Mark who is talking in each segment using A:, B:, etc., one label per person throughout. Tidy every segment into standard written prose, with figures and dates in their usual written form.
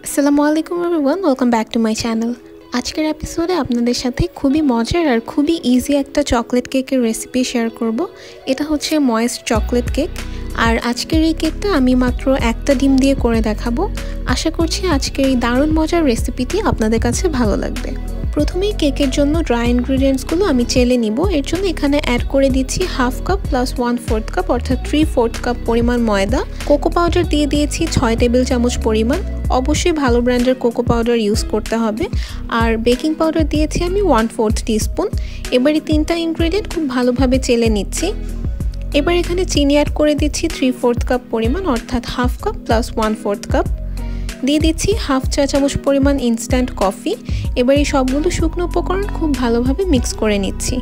A: আসসালামু আলাইকুম everyone, welcome back to my channel. আজকের এপিসোডে আপনাদের সাথে খুবই মজার আর খুবই ইজি একটা চকলেট কেকের রেসিপি শেয়ার করব। এটা হচ্ছে ময়েস্ট চকলেট কেক। আর আজকের এই কেকটা আমি মাত্র একটা ডিম দিয়ে করে দেখাবো। আশা করছি আজকের এই দারুণ মজার রেসিপিটি আপনাদের কাছে ভালো লাগবে। প্রথমেই কেকের জন্য ড্রাই ইনগ্রিডিয়েন্টসগুলো আমি চেলে নিব। এর জন্য এখানে অ্যাড করে দিচ্ছি হাফ কাপ প্লাস 1/4 কাপ অর্থাৎ 3/4 কাপ পরিমাণ ময়দা। কোকো পাউডার দিয়ে দিয়েছি 6 টেবিল চামচ পরিমাণ। অবশ্যই ভালো ব্র্যান্ডের কোকো পাউডার ইউজ করতে হবে। আর বেকিং পাউডার দিয়েছি আমি 1/4 টিস্পুন। এবার এই তিনটা ইনগ্রিডিয়েন্ট খুব ভালোভাবে চেলে নিচ্ছি। এবার এখানে চিনি অ্যাড করে দিচ্ছি 3/4 কাপ পরিমাণ অর্থাৎ হাফ কাপ প্লাস 1/4 কাপ। দিয়ে দিচ্ছি হাফ চা চামচ পরিমাণ ইনস্ট্যান্ট কফি। এবার এই সবগুলো শুকনো উপকরণ খুব ভালোভাবে মিক্স করে নিচ্ছি।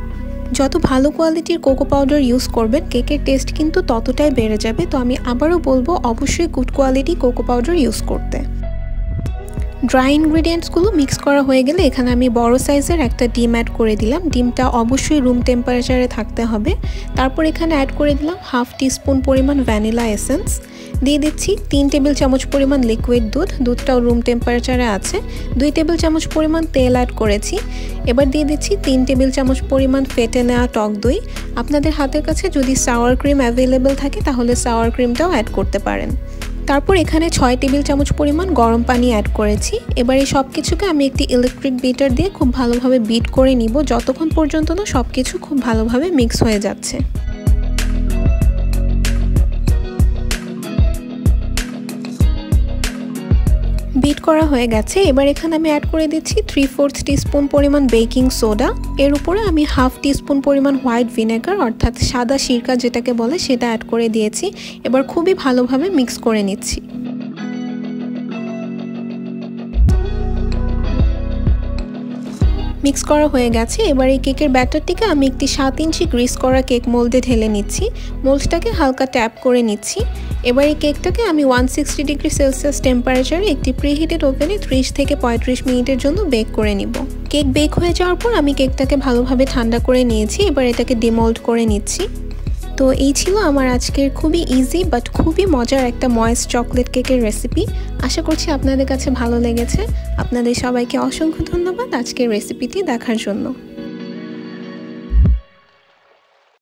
A: যত ভালো কোয়ালিটির কোকো পাউডার ইউজ করবেন কেকের টেস্ট কিন্তু ততটাই বেড়ে যাবে। তো আমি আবারও বলবো অবশ্যই good quality cocoa powder use করতে। ড্রাই ইনগ্রিডিয়েন্টসগুলো মিক্স করা হয়ে গেলে এখানে আমি বড় সাইজের একটা ডিম অ্যাড করে দিলাম। ডিমটা অবশ্যই রুম টেম্পারেচারে থাকতে হবে। তারপর এখানে অ্যাড করে দিলাম হাফ টিস্পুন পরিমাণ ভ্যানিলা এসেন্স। দিয়ে দিচ্ছি 3 টেবিল চামচ পরিমাণ লিকুইড দুধ। দুধটাও রুম টেম্পারেচারে আছে। 2 টেবিল চামচ পরিমাণ তেল অ্যাড করেছি। এবার দিয়ে দিচ্ছি 3 টেবিল চামচ পরিমাণ ফেটে নেওয়া টক দই। আপনাদের হাতের কাছে যদি সাওয়ার ক্রিম অ্যাভেলেবেল থাকে তাহলে সাওয়ার ক্রিমটাও অ্যাড করতে পারেন। তারপর এখানে 6 টেবিল চামচ পরিমাণ গরম পানি অ্যাড করেছি। এবার এই সব কিছুকে আমি একটি ইলেকট্রিক বিটার দিয়ে খুব ভালোভাবে বিট করে নিব যতক্ষণ পর্যন্ত না সব কিছু খুব ভালোভাবে মিক্স হয়ে যাচ্ছে। বিট করা হয়ে গেছে। এবার এখানে আমি অ্যাড করে দিচ্ছি 3/4 টিস্পুন পরিমাণ বেকিং সোডা। এর উপরে আমি হাফ টিস্পুন পরিমাণ হোয়াইট ভিনেগার অর্থাৎ সাদা সিরকা যেটাকে বলে সেটা অ্যাড করে দিয়েছি। এবার খুবই ভালোভাবে মিক্স করে নিচ্ছি। মিক্স করা হয়ে গেছে। এবার এই কেকের ব্যাটারটিকে আমি একটি 7 ইঞ্চি গ্রিস করা কেক মোল্ডে ঢেলে নিচ্ছি। মোল্ডটাকে হালকা ট্যাপ করে নিচ্ছি। এবার এই কেকটাকে আমি 160 ডিগ্রি সেলসিয়াস টেম্পারেচারে একটি প্রিহিটেড ওভেনে 30 থেকে 35 মিনিটের জন্য বেক করে নিব। কেক বেক হয়ে যাওয়ার পর আমি কেকটাকে ভালোভাবে ঠান্ডা করে নিয়েছি। এবার এটাকে ডিমোল্ড করে নিচ্ছি। তো এই ছিল আমার আজকের খুবই ইজি বাট খুবই মজার একটা ময়েস্ট চকলেট কেকের রেসিপি। আশা করছি আপনাদের কাছে ভালো লেগেছে। আপনাদের সবাইকে অসংখ্য ধন্যবাদ আজকের রেসিপিটি দেখার জন্য।